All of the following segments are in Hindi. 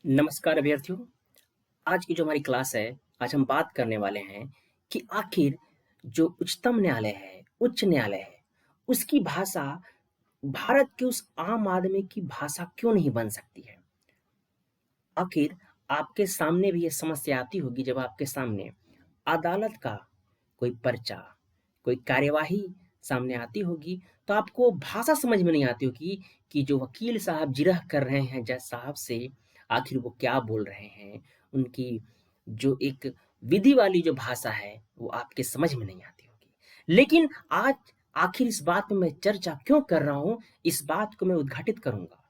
नमस्कार अभ्यर्थियों। आज की जो हमारी क्लास है, आज हम बात करने वाले हैं कि आखिर जो उच्चतम न्यायालय है, उच्च न्यायालय है, उसकी भाषा भारत के उस आम आदमी की भाषा क्यों नहीं बन सकती है? आखिर आपके सामने भी ये समस्या आती होगी जब आपके सामने अदालत का कोई पर्चा, कोई कार्यवाही सामने आती होगी, तो आपको भाषा समझ में नहीं आती होगी कि जो वकील साहब जिरह कर रहे हैं जज साहब से, आखिर वो क्या बोल रहे हैं। उनकी जो एक विधि वाली जो भाषा है, वो आपके समझ में नहीं आती होगी। लेकिन आज आखिर इस बात पे मैं चर्चा क्यों कर रहा हूँ, इस बात को मैं उद्घाटित करूँगा।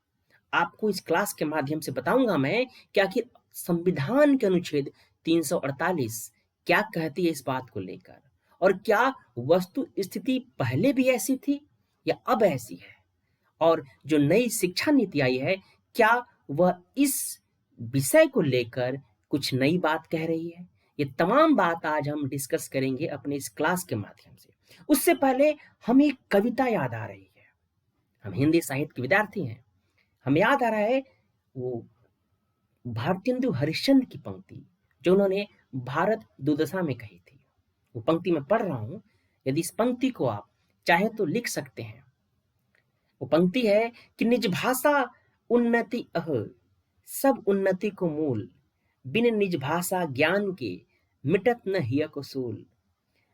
आपको इस क्लास के माध्यम से बताऊँगा मैं कि आखिर संविधान के अनुच्छेद 348 क्या कहती है इस बात को लेकर, और क्या वस्तु स्थिति पहले भी ऐसी थी या अब ऐसी है, और जो नई शिक्षा नीति आई है, क्या वह इस विषय को लेकर कुछ नई बात कह रही है? ये तमाम बात आज हम डिस्कस करेंगे अपने इस क्लास के माध्यम से। उससे पहले हमें एक कविता याद आ रही है। हम हिंदी साहित्य के विद्यार्थी हैं। हमें याद आ रहा है वो भारतेंदु हरिश्चंद्र की पंक्ति जो उन्होंने भारत दुर्दशा में कही थी। वो पंक्ति मैं पढ़ रहा हूँ, यदि इस पंक्ति को आप चाहे तो लिख सकते हैं। वो पंक्ति है कि निज भाषा उन्नति अह, सब उन्नति को मूल, बिन निज भाषा ज्ञान के मिटत न हिय को सूल।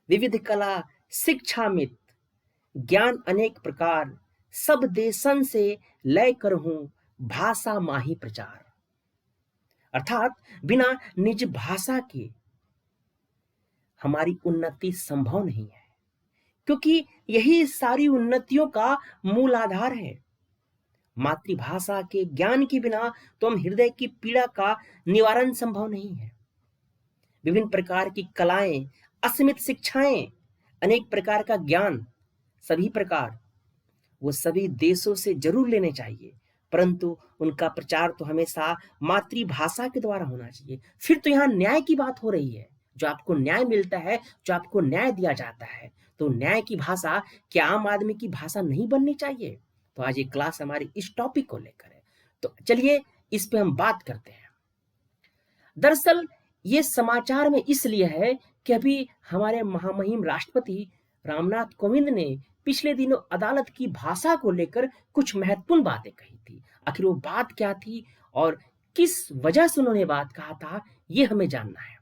विविध कला शिक्षा मित ज्ञान अनेक प्रकार, सब देशन से लय करहूं भाषा माही प्रचार। अर्थात बिना निज भाषा के हमारी उन्नति संभव नहीं है, क्योंकि यही सारी उन्नतियों का मूल आधार है। मातृभाषा के ज्ञान के बिना तो हम हृदय की पीड़ा का निवारण संभव नहीं है। विभिन्न प्रकार की कलाएं, असीमित शिक्षाएं, अनेक प्रकार का ज्ञान, सभी प्रकार वो सभी देशों से जरूर लेने चाहिए, परंतु उनका प्रचार तो हमेशा मातृभाषा के द्वारा होना चाहिए। फिर तो यहाँ न्याय की बात हो रही है। जो आपको न्याय मिलता है, जो आपको न्याय दिया जाता है, तो न्याय की भाषा क्या आम आदमी की भाषा नहीं बननी चाहिए? तो आज ये क्लास हमारी इस टॉपिक को लेकर है। तो चलिए इस पे हम बात करते हैं। दरअसल ये समाचार में इसलिए है कि अभी हमारे महामहिम राष्ट्रपति रामनाथ कोविंद ने पिछले दिनों अदालत की भाषा को लेकर कुछ महत्वपूर्ण बातें कही थी। आखिर वो बात क्या थी और किस वजह से उन्होंने बात कहा था, ये हमें जानना है।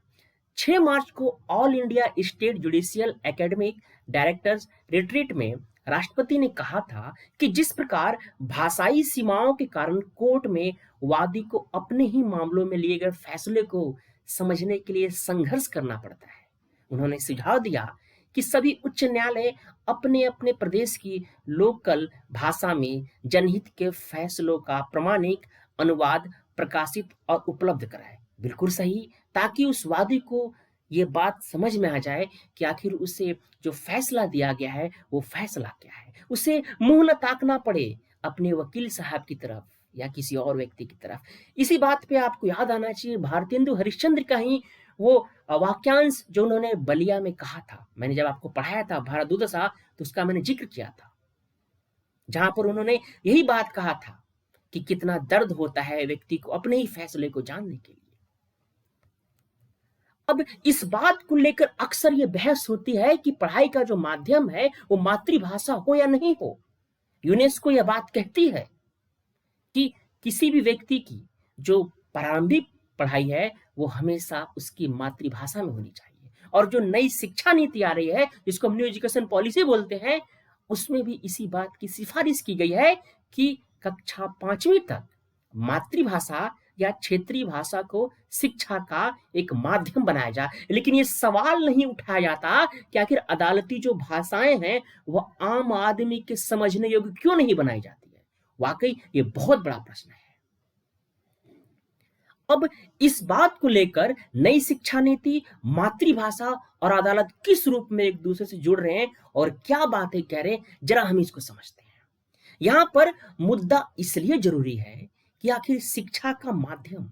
6 मार्च को all India state judicial academic directors retreat में राष्ट्रपति ने कहा था कि जिस प्रकार भाषाई सीमाओं के कारण कोर्ट में वादी को अपने ही मामलों में लिए गए फैसले को समझने के लिए संघर्ष करना पड़ता है, उन्होंने सुझाव दिया कि सभी उच्च न्यायालय अपने अपने प्रदेश की लोकल भाषा में जनहित के फैसलों का प्रमाणिक अनुवाद प्रकाशित और उपलब्ध कराए। बिल्कुल सही, ताकि उस वादी को ये बात समझ में आ जाए कि आखिर उसे जो फैसला दिया गया है वो फैसला क्या है। उसे मुंह न ताकना पड़े अपने वकील साहब की तरफ या किसी और व्यक्ति की तरफ। इसी बात पे आपको याद आना चाहिए भारतेंदु हरिश्चंद्र का ही वो वाक्यांश जो उन्होंने बलिया में कहा था। मैंने जब आपको पढ़ाया था भारत दुर्दशा, तो उसका मैंने जिक्र किया था, जहां पर उन्होंने यही बात कहा था कि कितना दर्द होता है व्यक्ति को अपने ही फैसले को जानने के लिए। अब इस बात को लेकर अक्सर ये बहस होती है कि पढ़ाई का जो माध्यम है वो मातृभाषा हो या नहीं हो। यूनेस्को यह बात कहती है कि किसी भी व्यक्ति की जो प्रारंभिक पढ़ाई है वो हमेशा उसकी मातृभाषा में होनी चाहिए। और जो नई शिक्षा नीति आ रही है, जिसको हम न्यू एजुकेशन पॉलिसी बोलते हैं, उसमें भी इसी बात की सिफारिश की गई है कि कक्षा 5वीं तक मातृभाषा या क्षेत्रीय भाषा को शिक्षा का एक माध्यम बनाया जाए। लेकिन ये सवाल नहीं उठाया जाता कि आखिर अदालती जो भाषाएं हैं वह आम आदमी के समझने योग्य क्यों नहीं बनाई जाती है। वाकई ये बहुत बड़ा प्रश्न है। अब इस बात को लेकर नई शिक्षा नीति, मातृभाषा और अदालत किस रूप में एक दूसरे से जुड़ रहे हैं और क्या बातें कह रहे हैं, जरा हम इसको समझते हैं। यहां पर मुद्दा इसलिए जरूरी है कि आखिर शिक्षा का माध्यम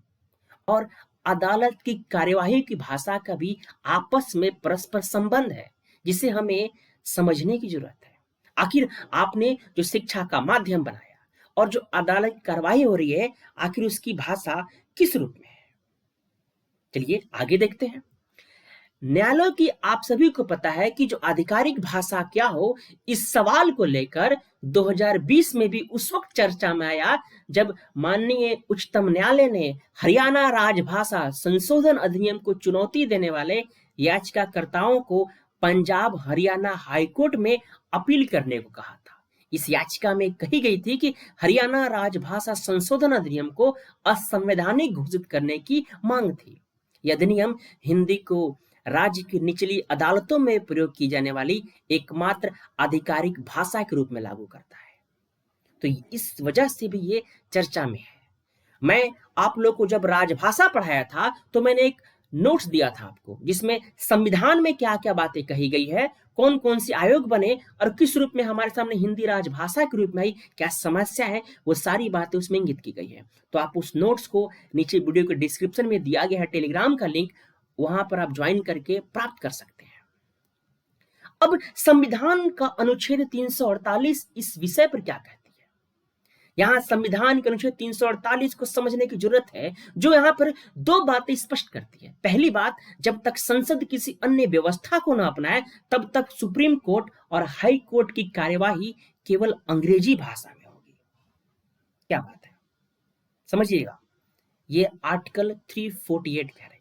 और अदालत की कार्यवाही की भाषा का भी आपस में परस्पर संबंध है, जिसे हमें समझने की जरूरत है। आखिर आपने जो शिक्षा का माध्यम बनाया और जो अदालत की कार्रवाई हो रही है आखिर उसकी भाषा किस रूप में है। चलिए आगे देखते हैं। न्यायालय की आप सभी को पता है कि जो आधिकारिक भाषा क्या हो, इस सवाल को लेकर 2020 में भी उस वक्त चर्चा में आया जब माननीय उच्चतम न्यायालय ने हरियाणा राजभाषा संशोधन अधिनियम को चुनौती देने वाले याचिकाकर्ताओं को पंजाब हरियाणा हाईकोर्ट में अपील करने को कहा था। इस याचिका में कही गई थी कि हरियाणा राजभाषा संशोधन अधिनियम को असंवैधानिक घोषित करने की मांग थी। यह अधिनियम हिंदी को राज्य की निचली अदालतों में प्रयोग की जाने वाली एकमात्र आधिकारिक भाषा के रूप में लागू करता है। तो इस वजह से भी ये चर्चा में है। मैं आप लोग को जब राजभाषा पढ़ाया था तो मैंने एक नोट्स दिया था आपको, जिसमें संविधान में क्या क्या बातें कही गई है, कौन कौन से आयोग बने और किस रूप में हमारे सामने हिंदी राजभाषा के रूप में आई, क्या समस्या है, वो सारी बातें उसमें इंगित की गई है। तो आप उस नोट्स को नीचे वीडियो के डिस्क्रिप्शन में दिया गया है टेलीग्राम का लिंक, वहां पर आप ज्वाइन करके प्राप्त कर सकते हैं। अब संविधान का अनुच्छेद 348 इस विषय पर क्या कहती है। यहां संविधान के अनुच्छेद 348 को समझने की जरूरत है, जो यहां पर दो बातें स्पष्ट करती है। पहली बात, जब तक संसद किसी अन्य व्यवस्था को न अपनाए तब तक सुप्रीम कोर्ट और हाई कोर्ट की कार्यवाही केवल अंग्रेजी भाषा में होगी। क्या बात है, समझिएगा, ये आर्टिकल 348 कह रही है।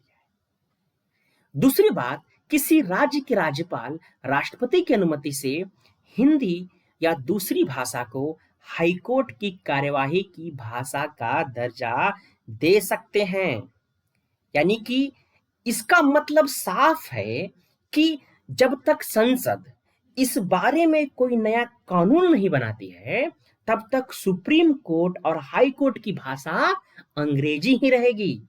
दूसरी बात, किसी राज्य के राज्यपाल राष्ट्रपति की अनुमति से हिंदी या दूसरी भाषा को हाईकोर्ट की कार्यवाही की भाषा का दर्जा दे सकते हैं। यानी कि इसका मतलब साफ है कि जब तक संसद इस बारे में कोई नया कानून नहीं बनाती है तब तक सुप्रीम कोर्ट और हाई कोर्ट की भाषा अंग्रेजी ही रहेगी।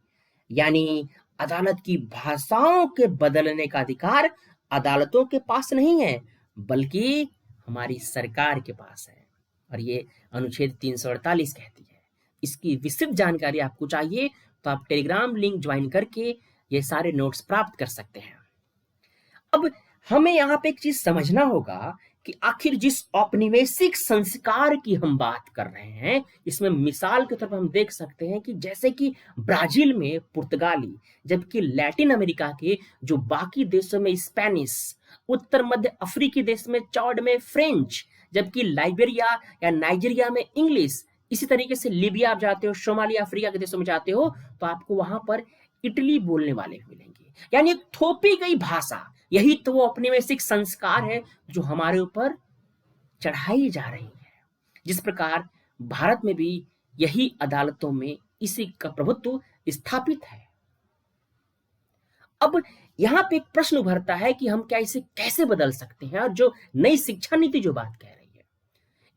यानी अदालत की भाषाओं के बदलने का अधिकार अदालतों के पास नहीं है, बल्कि हमारी सरकार के पास है। और ये अनुच्छेद 348 कहती है। इसकी विस्तृत जानकारी आपको चाहिए तो आप टेलीग्राम लिंक ज्वाइन करके ये सारे नोट्स प्राप्त कर सकते हैं। अब हमें यहाँ पे एक चीज समझना होगा कि आखिर जिस औपनिवेशिक संस्कार की हम बात कर रहे हैं, इसमें मिसाल के तौर पर हम देख सकते हैं कि जैसे कि ब्राजील में पुर्तगाली, जबकि लैटिन अमेरिका के जो बाकी देशों में स्पेनिश, उत्तर मध्य अफ्रीकी देश में चौड़ में फ्रेंच, जबकि लाइबेरिया या नाइजीरिया में इंग्लिश। इसी तरीके से लीबिया आप जाते हो, सोमाली अफ्रीका के देशों में जाते हो तो आपको वहां पर इटली बोलने वाले मिलेंगे। यानी एक थोपी गई भाषा, यही तो वो औपनिवेशिक संस्कार है जो हमारे ऊपर चढ़ाई जा रही है। जिस प्रकार भारत में भी यही अदालतों में इसी का प्रभुत्व स्थापित है। अब यहां पे एक प्रश्न उभरता है कि हम क्या इसे कैसे बदल सकते हैं, और जो नई शिक्षा नीति जो बात कह रही है,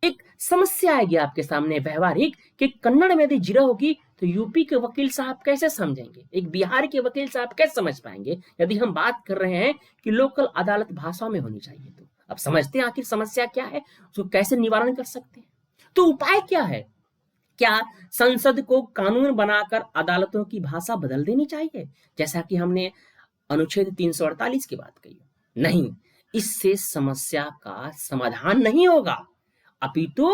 एक समस्या आएगी आपके सामने व्यवहारिक कि कन्नड़ में यदि जीरा होगी तो यूपी के वकील साहब कैसे समझेंगे, एक बिहार के वकील साहब कैसे समझ पाएंगे, यदि हम बात कर रहे हैं कि लोकल अदालत भाषा में होनी चाहिए। तो अब समझते हैं आखिर समस्या क्या है, उसको कैसे निवारण कर सकते हैं। तो उपाय क्या है, क्या संसद को कानून बनाकर अदालतों की भाषा बदल देनी चाहिए, जैसा कि हमने अनुच्छेद 348 की बात कही? नहीं, इससे समस्या का समाधान नहीं होगा, अपितु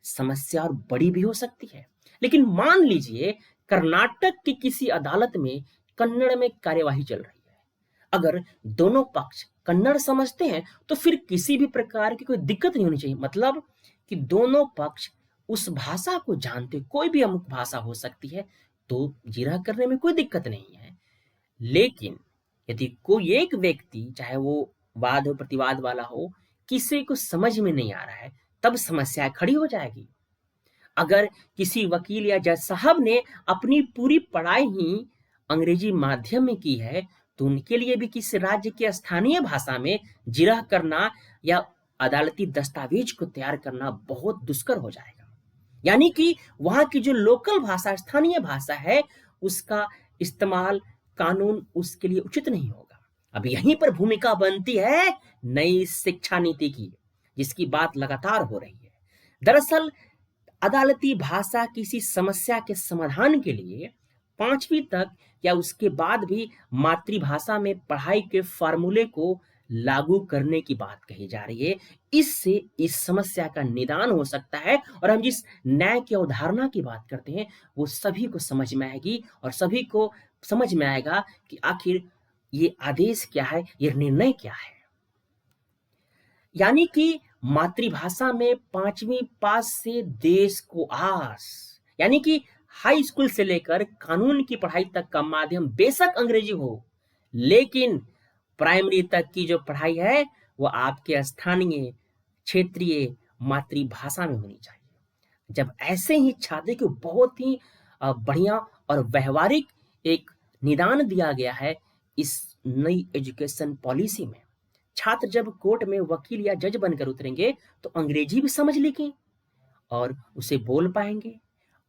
समस्या और बड़ी भी हो सकती है। लेकिन मान लीजिए कर्नाटक की किसी अदालत में कन्नड़ में कार्यवाही चल रही है। अगर दोनों पक्ष कन्नड़ समझते हैं तो फिर किसी भी प्रकार की कोई दिक्कत नहीं होनी चाहिए। मतलब कि दोनों पक्ष उस भाषा को जानते, कोई भी अमुक भाषा हो सकती है, तो जिरह करने में कोई दिक्कत नहीं है। लेकिन यदि कोई एक व्यक्ति, चाहे वो वाद हो प्रतिवाद वाला हो, किसी को समझ में नहीं आ रहा है, तब समस्या खड़ी हो जाएगी। अगर किसी वकील या जज साहब ने अपनी पूरी पढ़ाई ही अंग्रेजी माध्यम में की है तो उनके लिए भी किसी राज्य की स्थानीय भाषा में जिरह करना या अदालती दस्तावेज को तैयार करना बहुत दुष्कर हो जाएगा। यानी कि वहां की जो लोकल भाषा, स्थानीय भाषा है, उसका इस्तेमाल कानून उसके लिए उचित नहीं होगा। अब यहीं पर भूमिका बनती है नई शिक्षा नीति की, जिसकी बात लगातार हो रही है। दरअसल अदालती भाषा किसी समस्या के समाधान के लिए 5वीं तक या उसके बाद भी मातृभाषा में पढ़ाई के फार्मूले को लागू करने की बात कही जा रही है। इससे इस समस्या का निदान हो सकता है और हम जिस न्याय की अवधारणा की बात करते हैं वो सभी को समझ में आएगी और सभी को समझ में आएगा कि आखिर ये आदेश क्या है, ये निर्णय क्या है। यानी कि मातृभाषा में 5वीं पास से देश को आस, यानी कि हाई स्कूल से लेकर कानून की पढ़ाई तक का माध्यम बेशक अंग्रेजी हो, लेकिन प्राइमरी तक की जो पढ़ाई है वो आपके स्थानीय क्षेत्रीय मातृभाषा में होनी चाहिए। जब ऐसे ही छात्र को बहुत ही बढ़िया और व्यवहारिक एक निदान दिया गया है इस नई एजुकेशन पॉलिसी में, छात्र जब कोर्ट में वकील या जज बनकर उतरेंगे तो अंग्रेजी भी समझ लेंगे और उसे बोल पाएंगे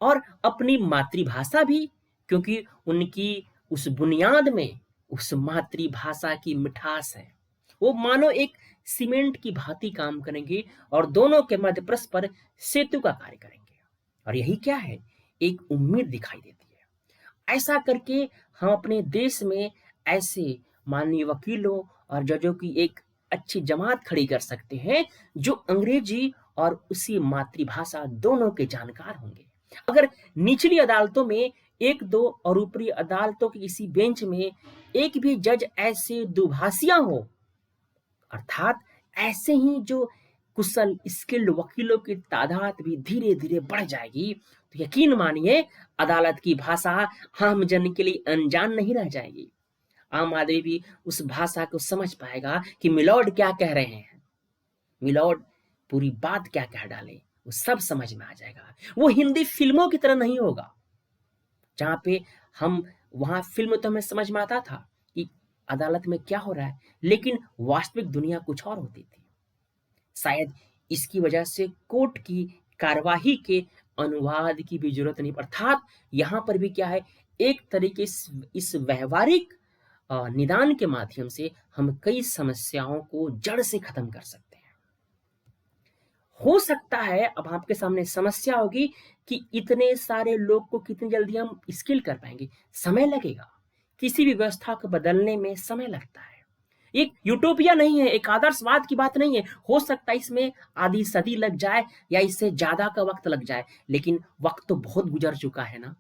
और अपनी मातृभाषा भी, क्योंकि उनकी उस बुनियाद में उस मातृभाषा की मिठास है। वो मानो एक सीमेंट की भांति काम करेंगे और दोनों के मध्य परस्पर सेतु का कार्य करेंगे। और यही क्या है, एक उम्मीद दिखाई देती है। ऐसा करके हम अपने देश में ऐसे माननीय वकीलों और जजों की एक अच्छी जमात खड़ी कर सकते हैं जो अंग्रेजी और उसी मातृभाषा दोनों के जानकार होंगे। अगर निचली अदालतों में एक दो और ऊपरी अदालतों की किसी बेंच में एक भी जज ऐसे दुभाषिया हो, अर्थात ऐसे ही जो कुशल स्किल्ड वकीलों की तादाद भी धीरे धीरे बढ़ जाएगी, तो यकीन मानिए अदालत की भाषा आम जन के लिए अनजान नहीं रह जाएगी। आम आदमी भी उस भाषा को समझ पाएगा कि मिलॉर्ड क्या कह रहे हैं, मिलॉर्ड पूरी बात क्या कह डाले, वो सब समझ में आ जाएगा। वो हिंदी फिल्मों की तरह नहीं होगा जहां पे हम वहां फिल्म तो हमें समझ में आता था कि अदालत में क्या हो रहा है, लेकिन वास्तविक दुनिया कुछ और होती थी। शायद इसकी वजह से कोर्ट की कार्यवाही के अनुवाद की भी जरूरत नहीं, अर्थात यहाँ पर भी क्या है, एक तरीके से इस व्यवहारिक निदान के माध्यम से हम कई समस्याओं को जड़ से खत्म कर सकते हैं। हो सकता है अब आपके सामने समस्या होगी कि इतने सारे लोग को कितनी जल्दी हम स्किल कर पाएंगे, समय लगेगा। किसी भी व्यवस्था को बदलने में समय लगता है। एक यूटोपिया नहीं है, एक आदर्शवाद की बात नहीं है। हो सकता है इसमें आधी सदी लग जाए या इससे ज्यादा का वक्त लग जाए, लेकिन वक्त तो बहुत गुजर चुका है ना।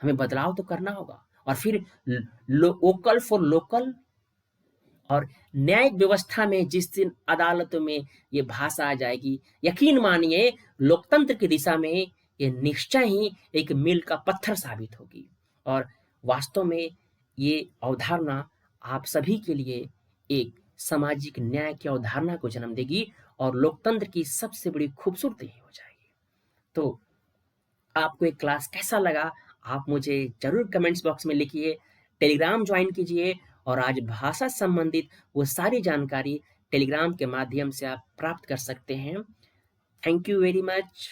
हमें बदलाव तो करना होगा और फिर वोकल फॉर लोकल। और न्यायिक व्यवस्था में जिस दिन अदालतों में ये भाषा आ जाएगी, यकीन मानिए लोकतंत्र की दिशा में ये निश्चय ही एक मील का पत्थर साबित होगी। और वास्तव में ये अवधारणा आप सभी के लिए एक सामाजिक न्याय की अवधारणा को जन्म देगी और लोकतंत्र की सबसे बड़ी खूबसूरती हो जाएगी। तो आपको एक क्लास कैसा लगा, आप मुझे जरूर कमेंट्स बॉक्स में लिखिए। टेलीग्राम ज्वाइन कीजिए और आज भाषा संबंधित वो सारी जानकारी टेलीग्राम के माध्यम से आप प्राप्त कर सकते हैं। Thank you very much.